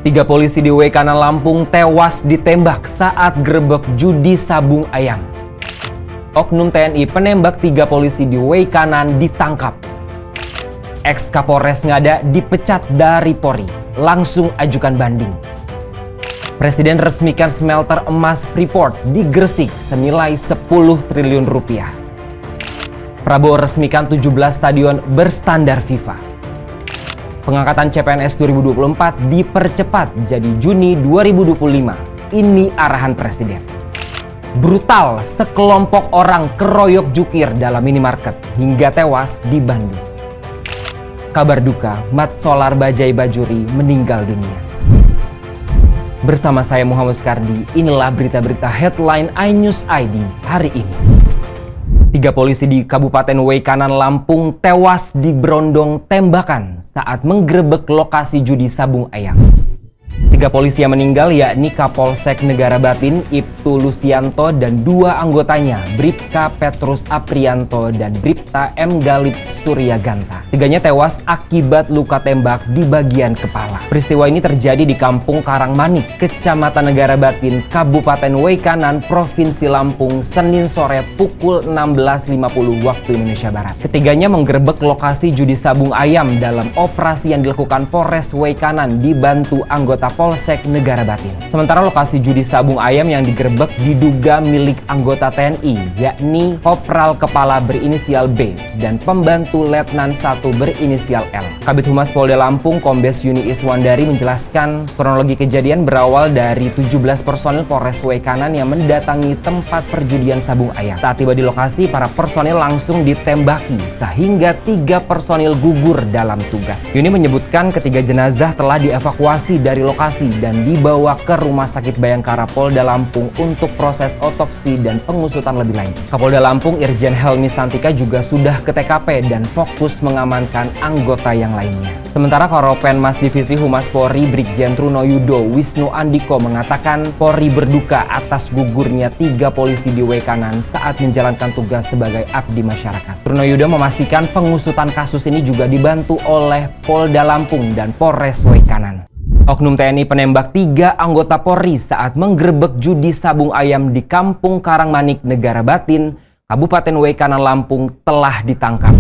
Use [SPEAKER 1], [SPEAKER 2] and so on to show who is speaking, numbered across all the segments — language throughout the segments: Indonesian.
[SPEAKER 1] 3 polisi di W Kanan Lampung tewas ditembak saat gerebek judi sabung ayam. Oknum TNI penembak 3 polisi di W Kanan ditangkap. Ex Kapolres Ngada dipecat dari Polri, langsung ajukan banding. Presiden resmikan smelter emas Freeport di Gresik senilai 10 triliun rupiah. Prabowo resmikan 17 stadion berstandar FIFA. Pengangkatan CPNS 2024 dipercepat jadi Juni 2025. Ini arahan Presiden. Brutal, sekelompok orang keroyok jukir dalam minimarket hingga tewas di Bandung. Kabar duka, Mat Solar Bajai Bajuri meninggal dunia. Bersama saya Muhammad Skardi, inilah berita-berita headline iNews ID hari ini. 3 polisi di Kabupaten W Kanan Lampung tewas di berondong tembakan saat menggerebek lokasi judi sabung ayam. 3 polisi yang meninggal yakni Kapolsek Negara Batin Ibtu Lusianto dan 2 anggotanya Bribka Petrus Aprianto dan Bribta M. Galip Suryaganta. Tiganya tewas akibat luka tembak di bagian kepala. Peristiwa ini terjadi di Kampung Karangmanik, Kecamatan Negara Batin, Kabupaten W Kanan, Provinsi Lampung, Senin sore pukul 16.50 waktu Indonesia Barat. Ketiganya menggerebek lokasi judi sabung ayam dalam operasi yang dilakukan Polres W Kanan dibantu anggota Polsek Negara Batin. Sementara lokasi judi sabung ayam yang digerebek diduga milik anggota TNI, yakni Kopral Kepala berinisial B dan Pembantu Letnan 1 berinisial L. Kabid Humas Polda Lampung Kombes Yuni Iswandari menjelaskan kronologi kejadian berawal dari 17 personil Polres W Kanan yang mendatangi tempat perjudian sabung ayam. Saat tiba di lokasi, para personil langsung ditembaki sehingga 3 personil gugur dalam tugas. Yuni menyebutkan ketiga jenazah telah dievakuasi dari lokasi dan dibawa ke Rumah Sakit Bayangkara Polda Lampung untuk proses otopsi dan pengusutan lebih lanjut. Kapolda Lampung Irjen Helmi Santika juga sudah ke TKP dan fokus mengamankan anggota yang lainnya. Sementara Karopenmas Divisi Humas Polri Brigjen Trunoyudo Wisnu Andiko mengatakan Polri berduka atas gugurnya 3 polisi di W Kanan saat menjalankan tugas sebagai abdi masyarakat. Trunoyudo memastikan pengusutan kasus ini juga dibantu oleh Polda Lampung dan Polres W Kanan. Oknum TNI penembak 3 anggota Polri saat menggerebek judi sabung ayam di Kampung Karangmanik, Negara Batin, Kabupaten W Kanan Lampung telah ditangkap.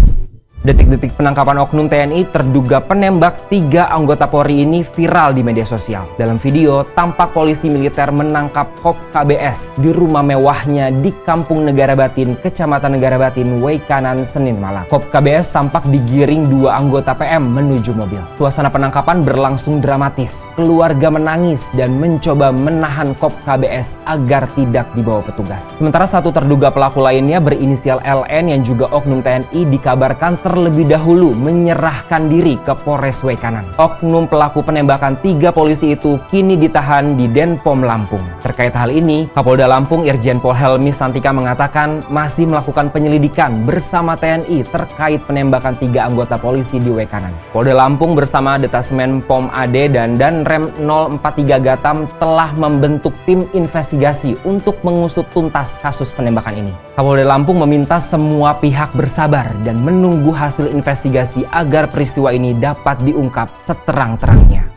[SPEAKER 1] Detik-detik penangkapan oknum TNI terduga penembak 3 anggota Polri ini viral di media sosial. Dalam video, tampak polisi militer menangkap Kop KBS di rumah mewahnya di Kampung Negara Batin, Kecamatan Negara Batin, W Kanan, Senin malam. Kop KBS tampak digiring 2 anggota PM menuju mobil. Suasana penangkapan berlangsung dramatis. Keluarga menangis dan mencoba menahan Kop KBS agar tidak dibawa petugas. Sementara 1 terduga pelaku lainnya berinisial LN yang juga oknum TNI dikabarkan terlebih dahulu menyerahkan diri ke Polres W Kanan. Oknum pelaku penembakan 3 polisi itu kini ditahan di Denpom Lampung. Terkait hal ini, Kapolda Lampung Irjen Pol Helmi Santika mengatakan masih melakukan penyelidikan bersama TNI terkait penembakan 3 anggota polisi di W Kanan. Polda Lampung bersama Detasmen Pom AD dan Danrem 043 Gatam telah membentuk tim investigasi untuk mengusut tuntas kasus penembakan ini. Kapolda Lampung meminta semua pihak bersabar dan menunggu hasil investigasi agar peristiwa ini dapat diungkap seterang-terangnya.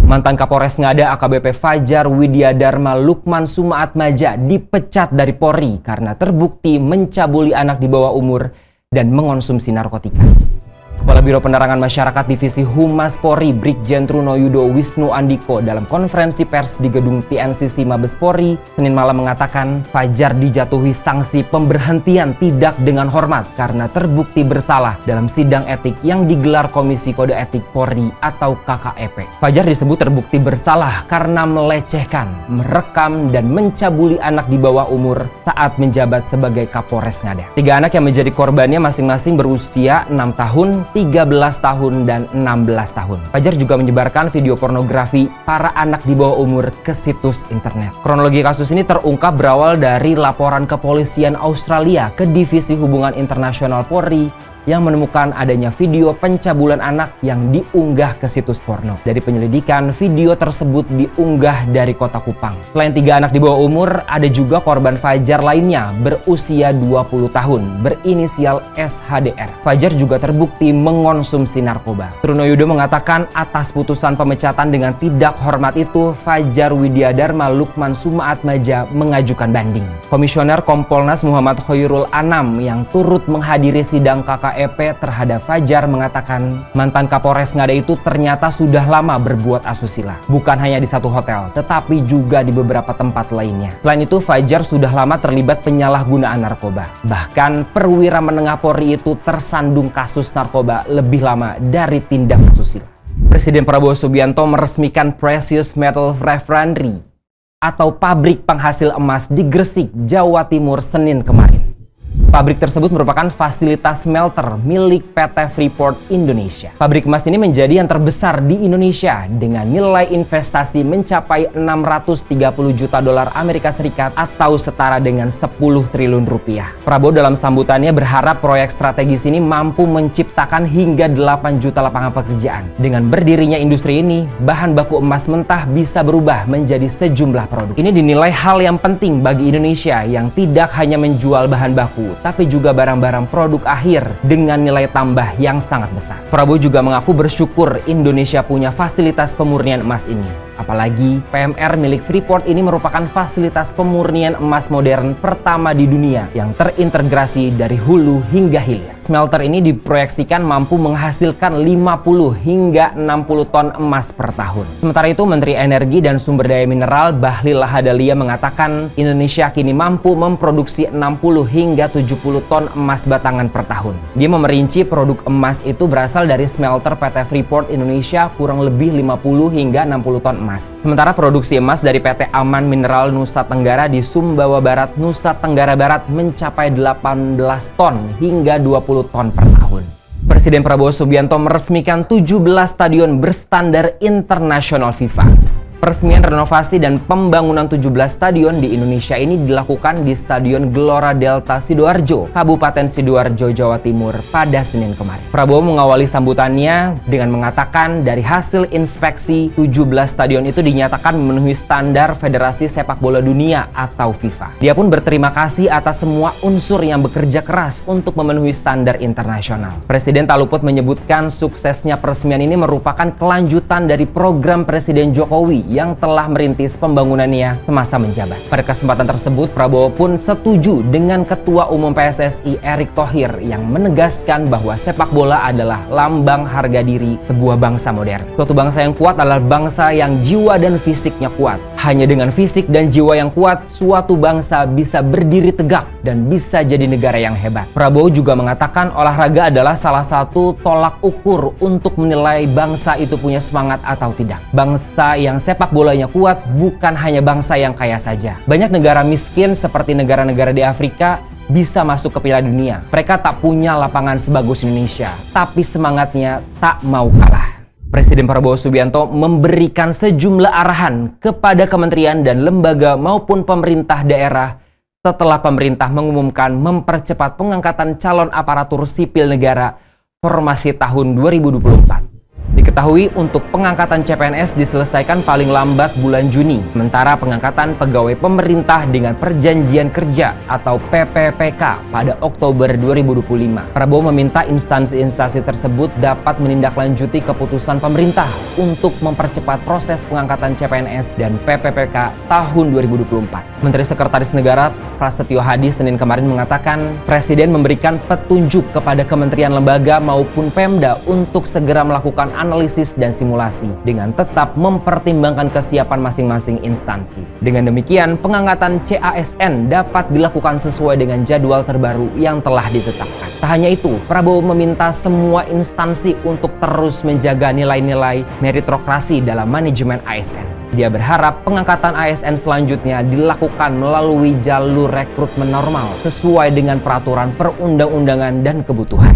[SPEAKER 1] Mantan Kapolres Ngada AKBP Fajar Widyadharma Lukman Sumaatmaja dipecat dari Polri karena terbukti mencabuli anak di bawah umur dan mengonsumsi narkotika. Kepala Biro Penerangan Masyarakat Divisi Humas Polri Brigjen Trunoyudo Wisnu Andiko dalam konferensi pers di gedung TNCC Mabes Polri Senin malam mengatakan Fajar dijatuhi sanksi pemberhentian tidak dengan hormat karena terbukti bersalah dalam sidang etik yang digelar Komisi Kode Etik Polri atau KKEP. Fajar disebut terbukti bersalah karena melecehkan, merekam, dan mencabuli anak di bawah umur saat menjabat sebagai Kapolres Ngada. 3 anak yang menjadi korbannya masing-masing berusia 6 tahun, 13 tahun, dan 16 tahun. Fajar juga menyebarkan video pornografi para anak di bawah umur ke situs internet. Kronologi kasus ini terungkap berawal dari laporan kepolisian Australia ke Divisi Hubungan Internasional Polri yang menemukan adanya video pencabulan anak yang diunggah ke situs porno. Dari penyelidikan, video tersebut diunggah dari kota Kupang. Selain 3 anak di bawah umur, ada juga korban Fajar lainnya berusia 20 tahun berinisial SHDR. Fajar juga terbukti mengonsumsi narkoba. Trunoyudo mengatakan atas putusan pemecatan dengan tidak hormat itu, Fajar Widyadharma Lukman Sumaatmaja mengajukan banding. Komisioner Kompolnas Muhammad Khoirul Anam yang turut menghadiri sidang KKEP terhadap Fajar mengatakan mantan Kapolres Ngada itu ternyata sudah lama berbuat asusila. Bukan hanya di satu hotel, tetapi juga di beberapa tempat lainnya. Selain itu, Fajar sudah lama terlibat penyalahgunaan narkoba. Bahkan perwira menengah Polri itu tersandung kasus narkoba lebih lama dari tindak asusila. Presiden Prabowo Subianto meresmikan Precious Metal Refinery atau pabrik penghasil emas di Gresik, Jawa Timur, Senin kemarin. Pabrik tersebut merupakan fasilitas smelter milik PT Freeport Indonesia. Pabrik emas ini menjadi yang terbesar di Indonesia dengan nilai investasi mencapai 630 juta dolar Amerika Serikat atau setara dengan 10 triliun rupiah. Prabowo dalam sambutannya berharap proyek strategis ini mampu menciptakan hingga 8 juta lapangan pekerjaan. Dengan berdirinya industri ini, bahan baku emas mentah bisa berubah menjadi sejumlah produk. Ini dinilai hal yang penting bagi Indonesia yang tidak hanya menjual bahan baku, tapi juga barang-barang produk akhir dengan nilai tambah yang sangat besar. Prabowo juga mengaku bersyukur Indonesia punya fasilitas pemurnian emas ini. Apalagi PMR milik Freeport ini merupakan fasilitas pemurnian emas modern pertama di dunia yang terintegrasi dari hulu hingga hilir. Smelter ini diproyeksikan mampu menghasilkan 50 hingga 60 ton emas per tahun. Sementara itu, Menteri Energi dan Sumber Daya Mineral Bahlil Lahadalia mengatakan Indonesia kini mampu memproduksi 60 hingga 70 ton emas batangan per tahun. Dia memerinci produk emas itu berasal dari smelter PT Freeport Indonesia kurang lebih 50 hingga 60 ton emas. Sementara produksi emas dari PT Aman Mineral Nusa Tenggara di Sumbawa Barat, Nusa Tenggara Barat mencapai 18 ton hingga 20 ton per tahun. Presiden Prabowo Subianto meresmikan 17 stadion berstandar internasional FIFA. Peresmian renovasi dan pembangunan 17 stadion di Indonesia ini dilakukan di Stadion Gelora Delta Sidoarjo, Kabupaten Sidoarjo, Jawa Timur pada Senin kemarin. Prabowo mengawali sambutannya dengan mengatakan dari hasil inspeksi 17 stadion itu dinyatakan memenuhi standar Federasi Sepak Bola Dunia atau FIFA. Dia pun berterima kasih atas semua unsur yang bekerja keras untuk memenuhi standar internasional. Presiden tak luput menyebutkan suksesnya peresmian ini merupakan kelanjutan dari program Presiden Jokowi yang telah merintis pembangunannya semasa menjabat. Pada kesempatan tersebut, Prabowo pun setuju dengan Ketua Umum PSSI Erick Thohir yang menegaskan bahwa sepak bola adalah lambang harga diri sebuah bangsa modern. Suatu bangsa yang kuat adalah bangsa yang jiwa dan fisiknya kuat. Hanya dengan fisik dan jiwa yang kuat, suatu bangsa bisa berdiri tegak dan bisa jadi negara yang hebat. Prabowo juga mengatakan olahraga adalah salah satu tolak ukur untuk menilai bangsa itu punya semangat atau tidak. Bangsa yang sepak bolanya kuat bukan hanya bangsa yang kaya saja. Banyak negara miskin seperti negara-negara di Afrika bisa masuk ke Piala Dunia. Mereka tak punya lapangan sebagus Indonesia, tapi semangatnya tak mau kalah. Presiden Prabowo Subianto memberikan sejumlah arahan kepada kementerian dan lembaga maupun pemerintah daerah setelah pemerintah mengumumkan mempercepat pengangkatan calon aparatur sipil negara formasi tahun 2024. Diketahui untuk pengangkatan CPNS diselesaikan paling lambat bulan Juni, sementara pengangkatan pegawai pemerintah dengan perjanjian kerja atau PPPK pada Oktober 2025. Prabowo meminta instansi-instansi tersebut dapat menindaklanjuti keputusan pemerintah untuk mempercepat proses pengangkatan CPNS dan PPPK tahun 2024. Menteri Sekretaris Negara Prasetyo Hadi Senin kemarin mengatakan Presiden memberikan petunjuk kepada kementerian lembaga maupun Pemda untuk segera melakukan analisis dan simulasi dengan tetap mempertimbangkan kesiapan masing-masing instansi. Dengan demikian, pengangkatan CASN dapat dilakukan sesuai dengan jadwal terbaru yang telah ditetapkan. Tak hanya itu, Prabowo meminta semua instansi untuk terus menjaga nilai-nilai meritokrasi dalam manajemen ASN. Dia berharap pengangkatan ASN selanjutnya dilakukan melalui jalur rekrutmen normal sesuai dengan peraturan perundang-undangan dan kebutuhan.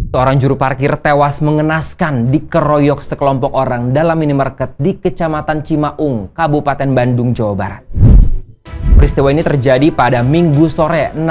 [SPEAKER 1] Seorang juru parkir tewas mengenaskan dikeroyok sekelompok orang dalam minimarket di Kecamatan Cimaung, Kabupaten Bandung, Jawa Barat. Peristiwa ini terjadi pada Minggu sore 16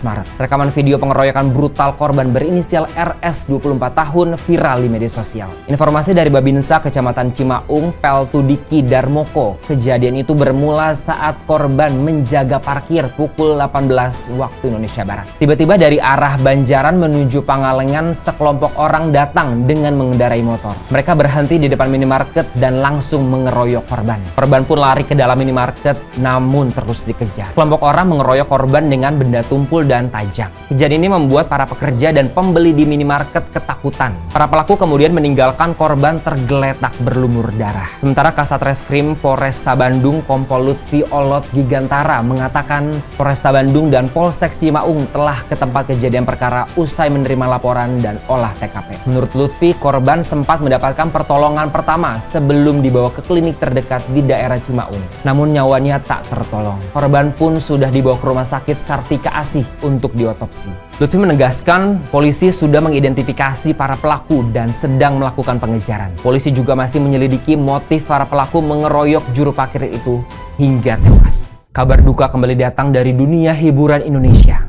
[SPEAKER 1] Maret. Rekaman video pengeroyokan brutal korban berinisial RS 24 tahun viral di media sosial. Informasi dari Babinsa Kecamatan Cimaung, Peltudiki Darmoko. Kejadian itu bermula saat korban menjaga parkir pukul 18 waktu Indonesia Barat. Tiba-tiba dari arah Banjaran menuju Pangalengan, sekelompok orang datang dengan mengendarai motor. Mereka berhenti di depan minimarket dan langsung mengeroyok korban. Korban pun lari ke dalam minimarket namun terus dikejar. Kelompok orang mengeroyok korban dengan benda tumpul dan tajam. Kejadian ini membuat para pekerja dan pembeli di minimarket ketakutan. Para pelaku kemudian meninggalkan korban tergeletak berlumur darah. Sementara Kasat Reskrim Polresta Bandung Kompol Lutfi Olot Gigantara mengatakan Polresta Bandung dan Polsek Cimaung telah ke tempat kejadian perkara usai menerima laporan dan olah TKP. Menurut Lutfi, korban sempat mendapatkan pertolongan pertama sebelum dibawa ke klinik terdekat di daerah Cimaung. Namun nyawanya tak tertolong. Korban pun sudah dibawa ke rumah sakit Sartika Asih untuk diotopsi. Lutfi menegaskan polisi sudah mengidentifikasi para pelaku dan sedang melakukan pengejaran. Polisi juga masih menyelidiki motif para pelaku mengeroyok juru parkir itu hingga tewas. Kabar duka kembali datang dari dunia hiburan Indonesia.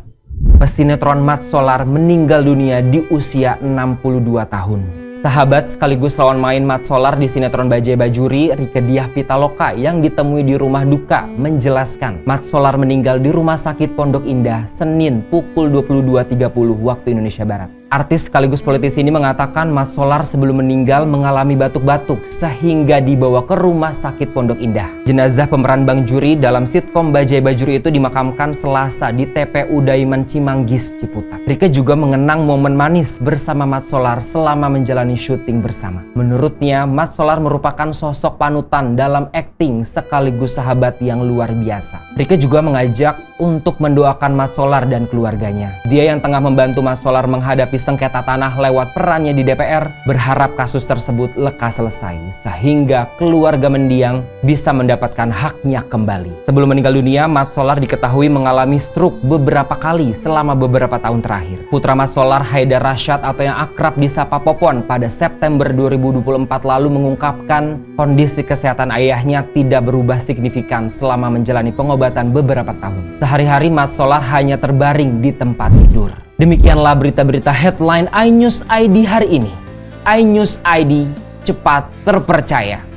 [SPEAKER 1] Pesinetron Mat Solar meninggal dunia di usia 62 tahun. Sahabat sekaligus lawan main Mat Solar di sinetron Bajaj Bajuri, Rieke Diah Pitaloka yang ditemui di rumah duka menjelaskan Mat Solar meninggal di Rumah Sakit Pondok Indah Senin pukul 22.30 waktu Indonesia Barat. Artis sekaligus politisi ini mengatakan Mat Solar sebelum meninggal mengalami batuk-batuk sehingga dibawa ke Rumah Sakit Pondok Indah. Jenazah pemeran Bang Juri dalam sitkom Bajaj Bajuri itu dimakamkan Selasa di TPU Daiman Cimanggis, Ciputat. Rieke juga mengenang momen manis bersama Mat Solar selama menjalani syuting bersama. Menurutnya, Mat Solar merupakan sosok panutan dalam akting sekaligus sahabat yang luar biasa. Rieke juga mengajak untuk mendoakan Mat Solar dan keluarganya. Dia yang tengah membantu Mat Solar menghadapi sengketa tanah lewat perannya di DPR, berharap kasus tersebut lekas selesai sehingga keluarga mendiang bisa mendapatkan haknya kembali. Sebelum meninggal dunia, Mat Solar diketahui mengalami stroke beberapa kali selama beberapa tahun terakhir. Putra Mat Solar, Haidar Rashad atau yang akrab disapa Popon, pada September 2024 lalu mengungkapkan kondisi kesehatan ayahnya tidak berubah signifikan selama menjalani pengobatan beberapa tahun. Sehari-hari Mat Solar hanya terbaring di tempat tidur. Demikianlah berita-berita headline iNews ID hari ini. iNews ID, cepat terpercaya.